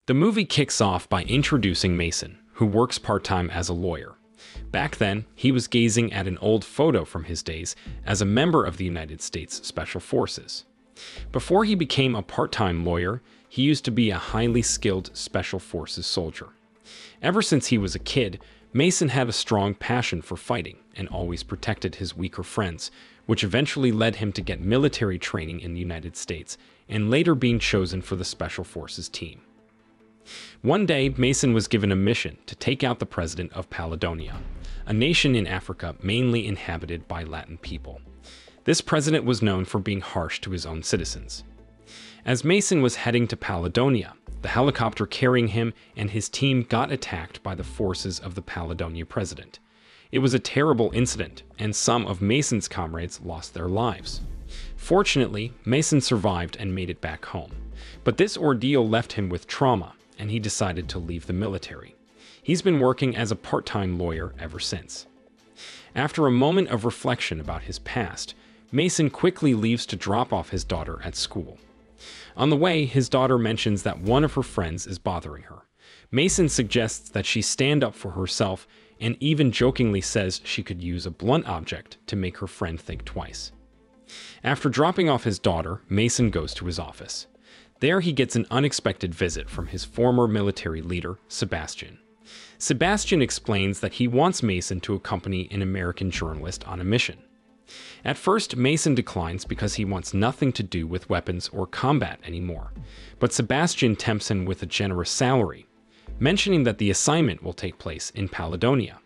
The movie kicks off by introducing Mason, who works part-time as a lawyer. Back then, he was gazing at an old photo from his days as a member of the United States Special Forces. Before he became a part-time lawyer, he used to be a highly skilled Special Forces soldier. Ever since he was a kid, Mason had a strong passion for fighting and always protected his weaker friends, which eventually led him to get military training in the United States and later being chosen for the Special Forces team. One day, Mason was given a mission to take out the president of Paledonia, a nation in Africa mainly inhabited by Latin people. This president was known for being harsh to his own citizens. As Mason was heading to Paledonia, the helicopter carrying him and his team got attacked by the forces of the Paledonia president. It was a terrible incident, and some of Mason's comrades lost their lives. Fortunately, Mason survived and made it back home. But this ordeal left him with trauma, and he decided to leave the military. He's been working as a part-time lawyer ever since. After a moment of reflection about his past, Mason quickly leaves to drop off his daughter at school. On the way, his daughter mentions that one of her friends is bothering her. Mason suggests that she stand up for herself and even jokingly says she could use a blunt object to make her friend think twice. After dropping off his daughter, Mason goes to his office. There he gets an unexpected visit from his former military leader, Sebastian. Sebastian explains that he wants Mason to accompany an American journalist on a mission. At first, Mason declines because he wants nothing to do with weapons or combat anymore, but Sebastian tempts him with a generous salary, mentioning that the assignment will take place in Paledonia.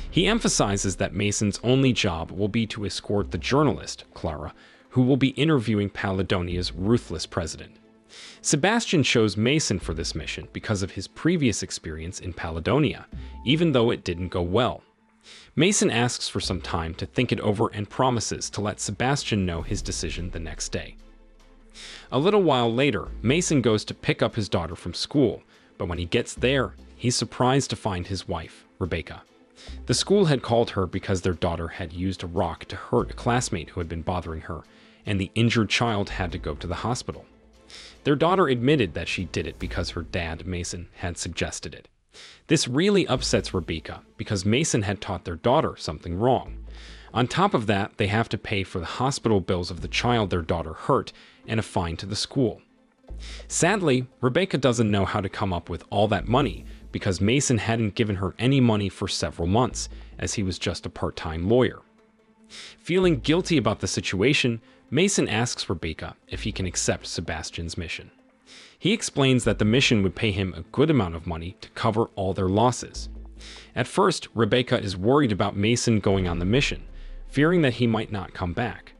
He emphasizes that Mason's only job will be to escort the journalist, Clara, who will be interviewing Paledonia's ruthless president. Sebastian chose Mason for this mission because of his previous experience in Paledonia, even though it didn't go well. Mason asks for some time to think it over and promises to let Sebastian know his decision the next day. A little while later, Mason goes to pick up his daughter from school, but when he gets there, he's surprised to find his wife, Rebecca. The school had called her because their daughter had used a rock to hurt a classmate who had been bothering her, and the injured child had to go to the hospital. Their daughter admitted that she did it because her dad, Mason, had suggested it. This really upsets Rebecca because Mason had taught their daughter something wrong. On top of that, they have to pay for the hospital bills of the child their daughter hurt and a fine to the school. Sadly, Rebecca doesn't know how to come up with all that money because Mason hadn't given her any money for several months, as he was just a part-time lawyer. Feeling guilty about the situation, Mason asks Rebecca if he can accept Sebastian's mission. He explains that the mission would pay him a good amount of money to cover all their losses. At first, Rebecca is worried about Mason going on the mission, fearing that he might not come back.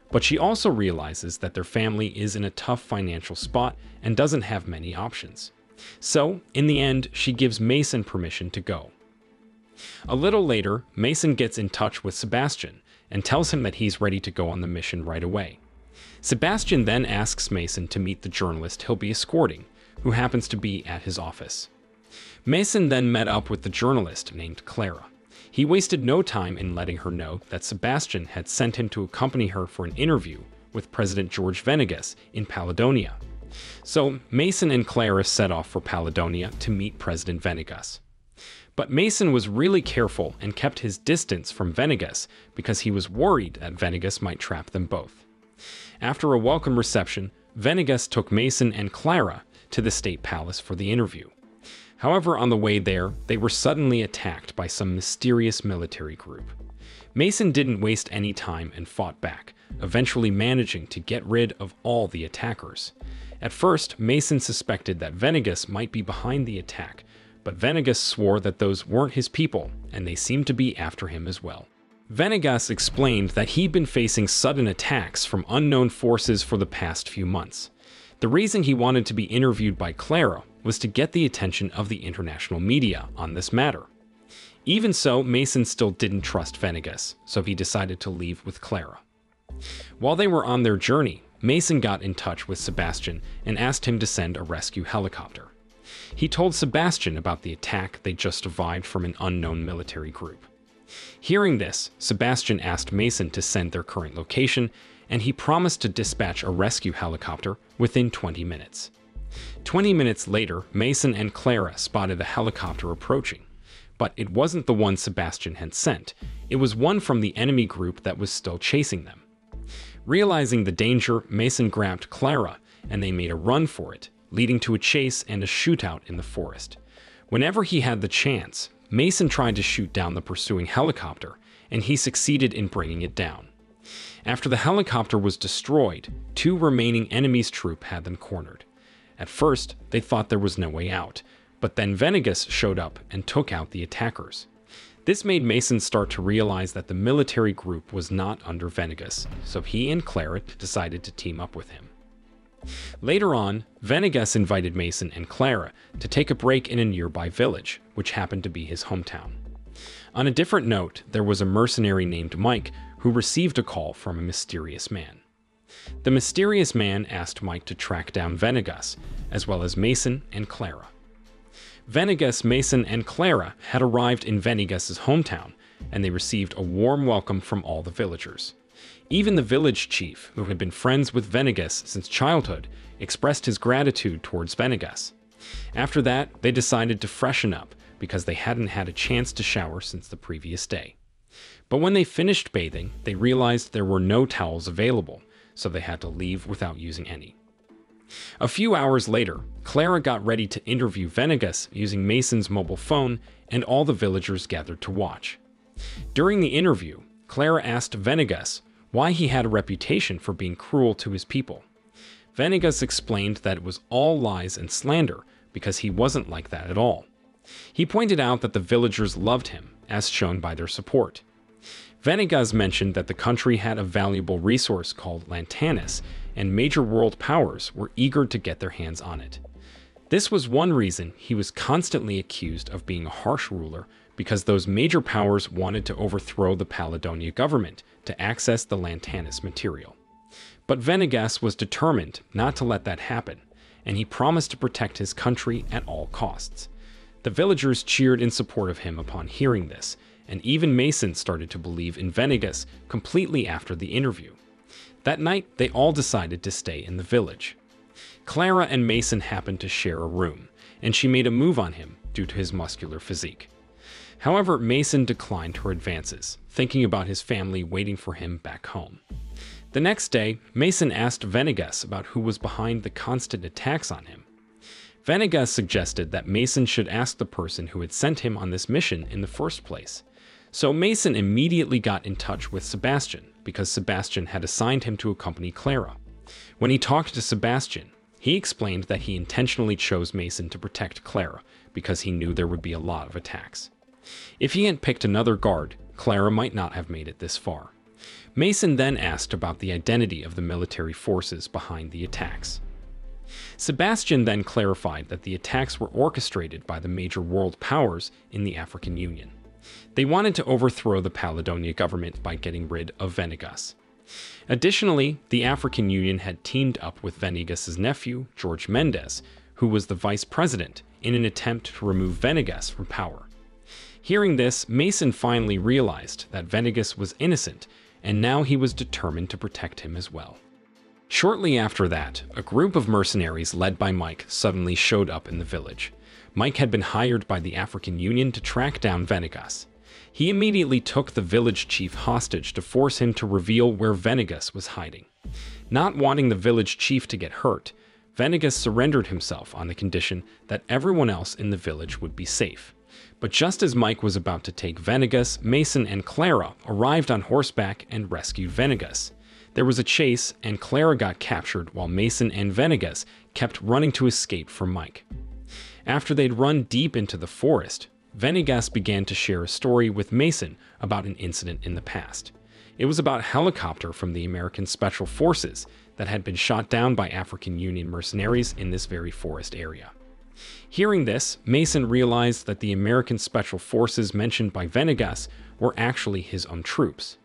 But she also realizes that their family is in a tough financial spot and doesn't have many options. So, in the end, she gives Mason permission to go. A little later, Mason gets in touch with Sebastian and tells him that he's ready to go on the mission right away. Sebastian then asks Mason to meet the journalist he'll be escorting, who happens to be at his office. Mason then met up with the journalist named Clara. He wasted no time in letting her know that Sebastian had sent him to accompany her for an interview with President George Venegas in Paledonia. So Mason and Clara set off for Paledonia to meet President Venegas. But Mason was really careful and kept his distance from Venegas because he was worried that Venegas might trap them both. After a welcome reception, Venegas took Mason and Clara to the state palace for the interview. However, on the way there, they were suddenly attacked by some mysterious military group. Mason didn't waste any time and fought back, eventually managing to get rid of all the attackers. At first, Mason suspected that Venegas might be behind the attack, but Venegas swore that those weren't his people, and they seemed to be after him as well. Venegas explained that he'd been facing sudden attacks from unknown forces for the past few months. The reason he wanted to be interviewed by Clara was to get the attention of the international media on this matter. Even so, Mason still didn't trust Venegas, so he decided to leave with Clara. While they were on their journey, Mason got in touch with Sebastian and asked him to send a rescue helicopter. He told Sebastian about the attack they just survived from an unknown military group. Hearing this, Sebastian asked Mason to send their current location, and he promised to dispatch a rescue helicopter within 20 minutes. 20 minutes later, Mason and Clara spotted a helicopter approaching. But it wasn't the one Sebastian had sent. It was one from the enemy group that was still chasing them. Realizing the danger, Mason grabbed Clara, and they made a run for it, leading to a chase and a shootout in the forest. Whenever he had the chance, Mason tried to shoot down the pursuing helicopter, and he succeeded in bringing it down. After the helicopter was destroyed, 2 remaining enemies' troop had them cornered. At first, they thought there was no way out, but then Venegas showed up and took out the attackers. This made Mason start to realize that the military group was not under Venegas, so he and Clara decided to team up with him. Later on, Venegas invited Mason and Clara to take a break in a nearby village, which happened to be his hometown. On a different note, there was a mercenary named Mike who received a call from a mysterious man. The mysterious man asked Mike to track down Venegas, as well as Mason and Clara. Venegas, Mason, and Clara had arrived in Venegas's hometown, and they received a warm welcome from all the villagers. Even the village chief, who had been friends with Venegas since childhood, expressed his gratitude towards Venegas. After that, they decided to freshen up because they hadn't had a chance to shower since the previous day. But when they finished bathing, they realized there were no towels available, so they had to leave without using any. A few hours later, Clara got ready to interview Venegas using Mason's mobile phone, and all the villagers gathered to watch. During the interview, Clara asked Venegas why he had a reputation for being cruel to his people. Venegas explained that it was all lies and slander because he wasn't like that at all. He pointed out that the villagers loved him, as shown by their support. Venegas mentioned that the country had a valuable resource called Lantanis, and major world powers were eager to get their hands on it. This was one reason he was constantly accused of being a harsh ruler, because those major powers wanted to overthrow the Paladonia government to access the Lantanis material. But Venegas was determined not to let that happen, and he promised to protect his country at all costs. The villagers cheered in support of him upon hearing this, and even Mason started to believe in Venegas completely after the interview. That night, they all decided to stay in the village. Clara and Mason happened to share a room, and she made a move on him due to his muscular physique. However, Mason declined her advances, thinking about his family waiting for him back home. The next day, Mason asked Venegas about who was behind the constant attacks on him. Venegas suggested that Mason should ask the person who had sent him on this mission in the first place. So Mason immediately got in touch with Sebastian, because Sebastian had assigned him to accompany Clara. When he talked to Sebastian, he explained that he intentionally chose Mason to protect Clara, because he knew there would be a lot of attacks. If he had picked another guard, Clara might not have made it this far. Mason then asked about the identity of the military forces behind the attacks. Sebastian then clarified that the attacks were orchestrated by the major world powers in the African Union. They wanted to overthrow the Paladonia government by getting rid of Venegas. Additionally, the African Union had teamed up with Venegas' nephew, George Mendes, who was the vice president, in an attempt to remove Venegas from power. Hearing this, Mason finally realized that Venegas was innocent, and now he was determined to protect him as well. Shortly after that, a group of mercenaries led by Mike suddenly showed up in the village. Mike had been hired by the African Union to track down Venegas. He immediately took the village chief hostage to force him to reveal where Venegas was hiding. Not wanting the village chief to get hurt, Venegas surrendered himself on the condition that everyone else in the village would be safe. But just as Mike was about to take Venegas, Mason and Clara arrived on horseback and rescued Venegas. There was a chase, and Clara got captured while Mason and Venegas kept running to escape from Mike. After they'd run deep into the forest, Venegas began to share a story with Mason about an incident in the past. It was about a helicopter from the American Special Forces that had been shot down by African Union mercenaries in this very forest area. Hearing this, Mason realized that the American Special Forces mentioned by Venegas were actually his own troops.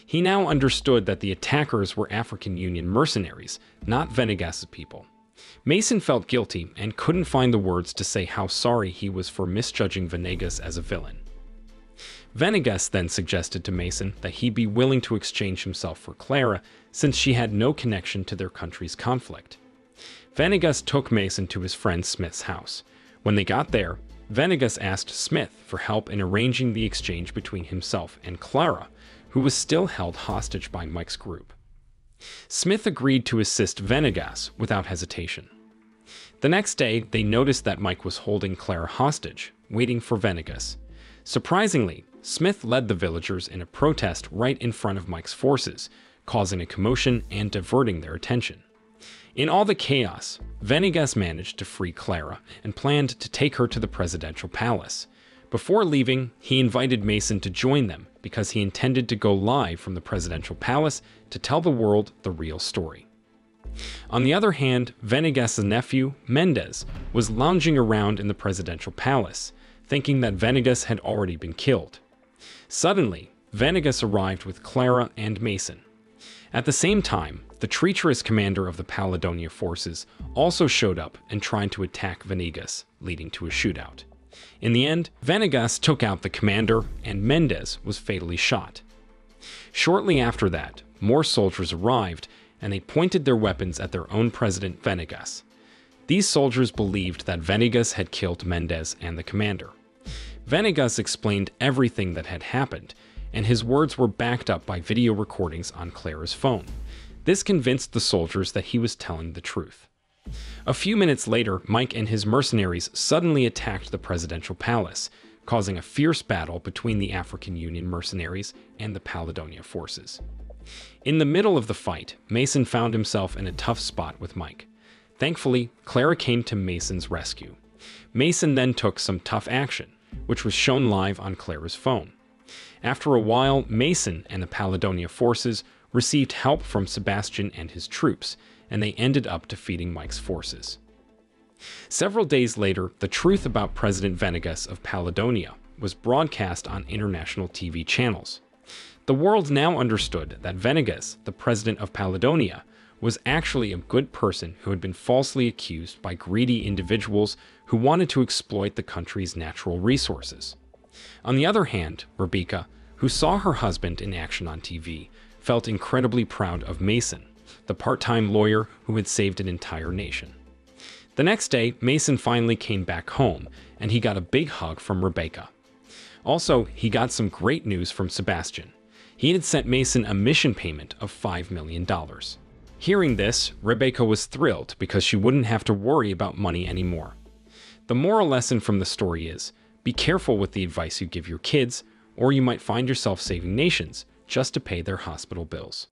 He now understood that the attackers were African Union mercenaries, not Venegas' people. Mason felt guilty and couldn't find the words to say how sorry he was for misjudging Venegas as a villain. Venegas then suggested to Mason that he be willing to exchange himself for Clara since she had no connection to their country's conflict. Venegas took Mason to his friend Smith's house. When they got there, Venegas asked Smith for help in arranging the exchange between himself and Clara, who was still held hostage by Mike's group. Smith agreed to assist Venegas without hesitation. The next day, they noticed that Mike was holding Clara hostage, waiting for Venegas. Surprisingly, Smith led the villagers in a protest right in front of Mike's forces, causing a commotion and diverting their attention. In all the chaos, Venegas managed to free Clara and planned to take her to the presidential palace. Before leaving, he invited Mason to join them because he intended to go live from the presidential palace to tell the world the real story. On the other hand, Venegas' nephew, Mendez, was lounging around in the presidential palace, thinking that Venegas had already been killed. Suddenly, Venegas arrived with Clara and Mason. At the same time, the treacherous commander of the Paladonia forces also showed up and tried to attack Venegas, leading to a shootout. In the end, Venegas took out the commander, and Mendez was fatally shot. Shortly after that, more soldiers arrived, and they pointed their weapons at their own president, Venegas. These soldiers believed that Venegas had killed Mendez and the commander. Venegas explained everything that had happened, and his words were backed up by video recordings on Clara's phone. This convinced the soldiers that he was telling the truth. A few minutes later, Mike and his mercenaries suddenly attacked the presidential palace, causing a fierce battle between the African Union mercenaries and the Paladonia forces. In the middle of the fight, Mason found himself in a tough spot with Mike. Thankfully, Clara came to Mason's rescue. Mason then took some tough action, which was shown live on Clara's phone. After a while, Mason and the Paladonia forces received help from Sebastian and his troops, and they ended up defeating Mike's forces. Several days later, the truth about President Venegas of Paladonia was broadcast on international TV channels. The world now understood that Venegas, the president of Paladonia, was actually a good person who had been falsely accused by greedy individuals who wanted to exploit the country's natural resources. On the other hand, Rebecca, who saw her husband in action on TV, felt incredibly proud of Mason, the part-time lawyer who had saved an entire nation. The next day, Mason finally came back home, and he got a big hug from Rebecca. Also, he got some great news from Sebastian. He had sent Mason a mission payment of $5 million. Hearing this, Rebecca was thrilled because she wouldn't have to worry about money anymore. The moral lesson from the story is, be careful with the advice you give your kids, or you might find yourself saving nations just to pay their hospital bills.